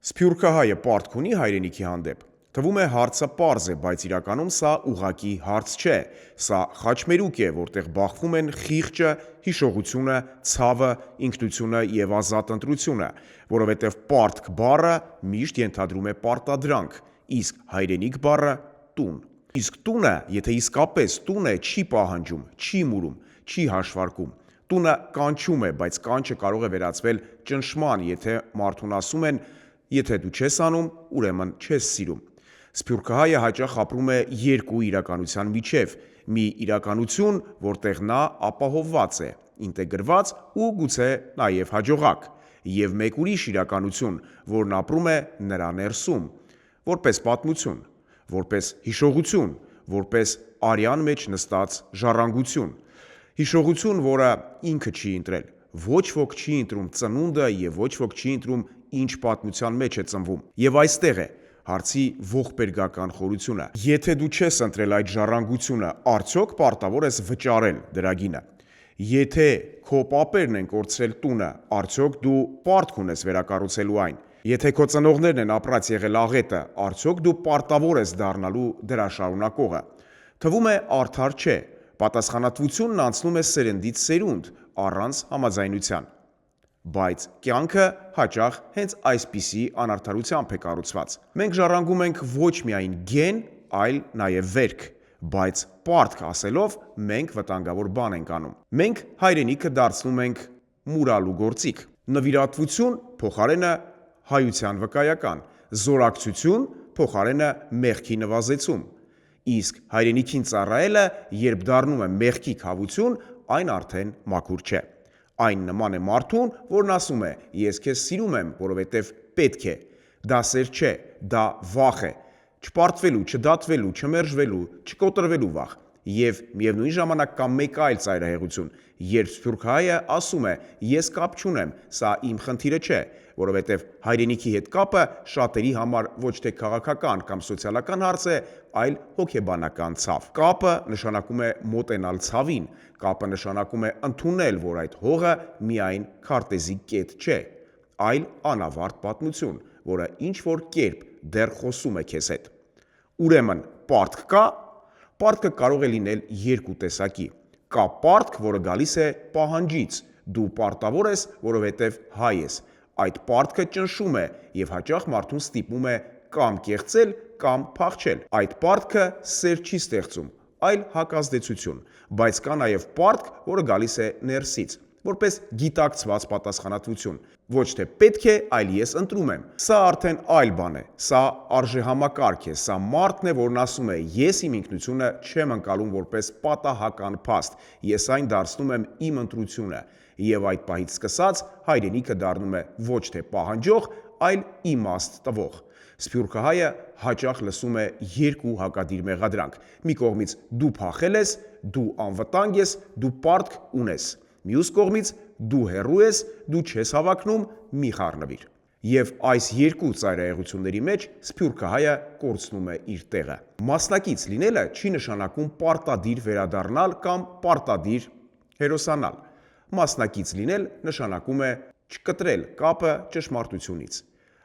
Սփյուռքահայը պարտք ունի հայրենիքի հանդեպ։ Թվում է հարցը պարզ է, բայց իրականում սա ուղղակի հարց չէ։ Սա խաչմերուկ է, որտեղ բախվում են խիղճը, հիշողությունը, ցավը, ինքնությունը եւ ազատ ընտրությունը, որովհետեւ պարտք բառը միշտ ենթադրում է պարտադրանք, իսկ հայրենիք բառը՝ տուն։ Իսկ տունը, եթե իսկապես տուն է, չի պահանջում, չի մուրում, չի հաշվարկում։ Տունը կանչում է, բայց կանչը կարող է վերածվել ճնշման, եթե մարդուն ասում են «Եթե դու չես անում, ուրեմն չես սիրում»։ Սփյուռքահայը հաճախ ապրում է երկու իրականության միջև՝ մի իրականություն, որտեղ նա ապահովված է, ինտեգրված ու գուցե նաև հաջողակ, եւ մեկ ուրիշ իրականություն, որն ապրում է նրա ներսում, որպես պատմություն, որպես հիշողություն, որպես արյան մեջ նստած ժառանգություն։ Հիշողություն, որը ինքը չի ընտրել, ոչ ոք չի ընտրում ծնունդը եւ ոչ ոք չի ընտրում ինչ պատմության մեջ է ծնվում։ Եվ այստեղ է հարցի ողբերգական խորությունը։ Եթե դու չես ընտրել այդ ժառանգությունը, արդյոք պարտավոր ես վճարել դրա գինը։ Եթե քո պապերն են կորցրել տունը, արդյոք դու պարտք ունես վերակառուցելու այն։ Եթե քո ծնողներն են ապրած եղել աղետը, արդյոք դու պարտավոր ես դառնալու դրա շարունակողը։ Թվում է արդար չէ։ Պատասխանատվությունն անցնում է սերնդից սերունդ առանց համաձայնության։ Բայց կյանքը հաճախ հենց այսպիսի անարդարությամբ է կառուցված։ Մենք ժառանգում ենք ոչ միայն գեն, այլ նաև վերք, բայց պարտք ասելով մենք վտանգավոր բան ենք անում։ Մենք հայրենիքը դարձնում ենք մուրալու գործիք։ Նվիրատվություն փոխարենը հայության վկայական, զորակցություն փոխարենը մեղքի նվազեցում։ Իսկ հայրենիքին ծառայելը, երբ դառնում է մեղքի քավություն, այն արդեն մաքուր չէ։ Այն նման է մարդուն, որն ասում է. «Ես քեզ սիրում եմ, որովհետև պետք է»։ Դա սեր չէ, դա վախ է, չպարտվելու, չդատվելու, չմերժվելու, չկոտրվելու վախ։ Եվ միևնույն ժամանակ կա մեկ այլ ծայրահեղություն, երբ սփյուռքահայը ասում է. «Ես կապ չունեմ, սա իմ խնդիրը չէ», որովհետև հայրենիքի հետ կապը շատերի համար ոչ թե քաղաքական կամ սոցիալական հարց է, այլ հոգեբանական ցավ։ Կապը նշանակում է մոտենալ ցավին, կապը նշանակում է ընդունել, որ այդ հողը միայն քարտեզի կետ չէ, այլ անավարտ պատմություն, որը ինչ-որ կերպ դեռ խոսում է քեզ հետ։ Ուրեմն պարտք կա։ Պարտքը կարող է լինել երկու տեսակի։ Կա պարտք, որը գալիս է պահանջից, դու պարտավոր ես, որովհետև հայ ես։ Այդ պարտքը ճնշում է եւ հաճախ մարդուն ստիպում է կամ կեղծել, կամ փախչել։ Այդ պարտքը սեր չի ստեղծում, այլ հակազդեցություն, բայց կա նաև պարտք, որը գալիս է ներսից, որպես գիտակցված պատասխանատվություն։ Ոչ թե պետք է, այլ ես ընտրում եմ։ Սա արդեն այլ բան է, սա արժեհամակարգ է, սա մարդն է, որն ասում է. «Ես իմ ինքնությունը չեմ ընկալում որպես պատահական փաստ, ես այն դարձնում եմ իմ ընտրությունը»։ Եվ այդ պահից սկսած հայրենիքը դառնում է ոչ թե պահանջող, այլ իմաստ տվող։ Սփյուռքահայը հաճախ լսում է երկու հակադիր մեղադրանք։ Մի կողմից դու փախել ես, դու անվտանգ ես, դու պարտք ունես։ Մյուս կողմից դու հեռու ես, դու չես հավակնում, մի խառնվիր։ Եվ այս երկու ծայրահեղությունների մեջ սփյուռքահայը կորցնում է իր տեղը։ Մասնակից լինելը չի նշանակում պարտադիր վերադառնալ կամ պարտադիր հերոսանալ։ Մասնակից լինել նշանակում է չկտրել կապը ճշմարտությունից։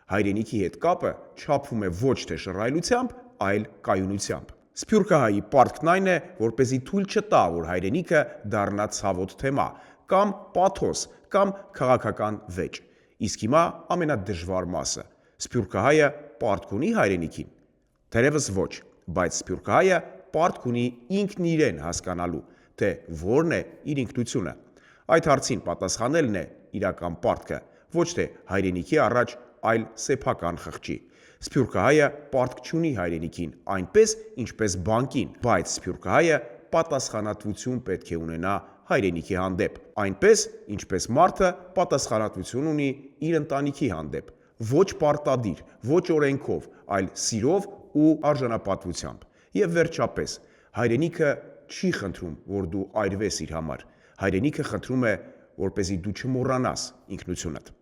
Հայրենիքի հետ կապը չափվում է ոչ թե շռայլությամբ, այլ կայունությամբ։ Սփյուռքահայի պարտքն այն է, որպեսզի թույլ չտա, որ հայրենիքը դառնա ցավոտ թեմա, կամ պաթոս, կամ քաղաքական վեճ։ Իսկ հիմա ամենադժվար մասը։ Սփյուռքահայը պարտք ունի հայրենիքին։ Թերևս ոչ, բայց սփյուռքահայը պարտք ունի ինքն իրեն հասկանալու, թե որն է իր ինքնությունը։ Այդ հարցին պատասխանելն է իրական պարտքը, ոչ թե հայրենիքի առաջ, այլ սեփական խղճի։ Սփյուռքահայը պարտք չունի հայրենիքին, այնպես ինչպես բանկին, բայց սփյուռքահայը պատասխանատվություն պետք է ունենա հայրենիքի հանդեպ, այնպես ինչպես մարդը պատասխանատվություն ունի իր ընտանիքի հանդեպ, ոչ պարտադիր, ոչ օրենքով, այլ սիրով ու արժանապատվությամբ։ Եվ վերջապես, հայրենիքը չի խնդրում, որ դու այրվես իր համար։ Հայրենիքը խնդրում է, որպեսզի դու չմոռանաս ինքնությունդ։